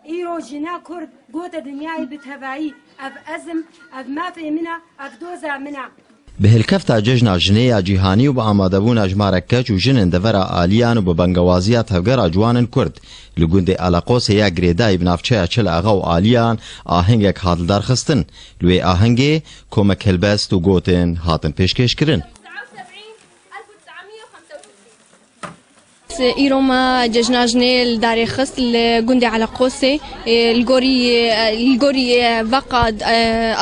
إيرو جنا كرد قوت دنياي بتهبائي أف أزم أف ما في منا أف دوزا منا بهلكفتا ججنا جنيا جيهاني وبعمادبونا جماركج وجنن دفرا آليان وببنغوازيات هفقرا جوانن كرد لگوندي آلاقوس هيا گريداي بنافچه چل آغاو آليان آهنگك هاتل دار خستن لوي آهنگي كومك هلبست و گوتن هاتن پیشکش کرن إيروما ججنا جنيل داري خص الجندي على قوسي الجوري فقد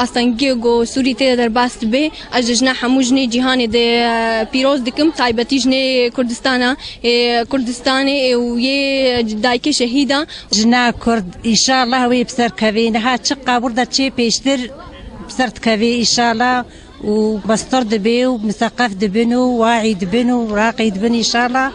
أستنجيجو سوري تقدر باست به أججنا حموجني جهاني ده بيروز دكم طيبتي جني كردستاني ويه دايكي شهيدة جنا كرد إن شاء الله ويبصر كبينها تشقى بردة شيء بيشتر بصرت كبي إن شاء الله وبستر دبي ومثقف دبنو واعي دبنو راقي دبن إن شاء الله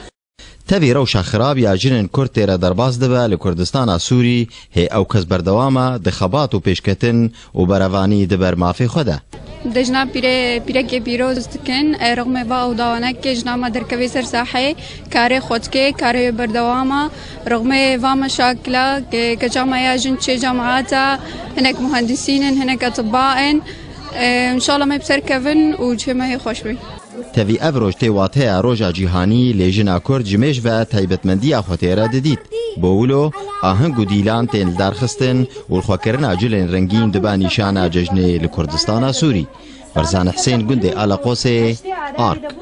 تبي روشا خراب يا جنن كرد تيرا درباس دبا لكردستان سوري هي او كز بردواما دخبات و پیشکتن و براواني دبر مافي خدا دجنا پیرک پیروز تکن رغم با او داوانک که جنا ما درکوی سر ساحه کار خودکه کار بردواما رغم و مشاكل كجامعة يا جن شي جامعات هناك مهندسين هناك اطباء ان شاء الله ما يبصر كفن وجه ما هي خوش بي تبي افروج تيواتها روجا جيهاني لجنا كرد جميش و تايبتمندي اخوتيرا دديت بولو آهنگ و دیلان تین دار خستن و الخوكرنا جلن رنگین دبا نشانا ججنه لكردستان سوري فرزان حسين گنده آلاقوسي آرك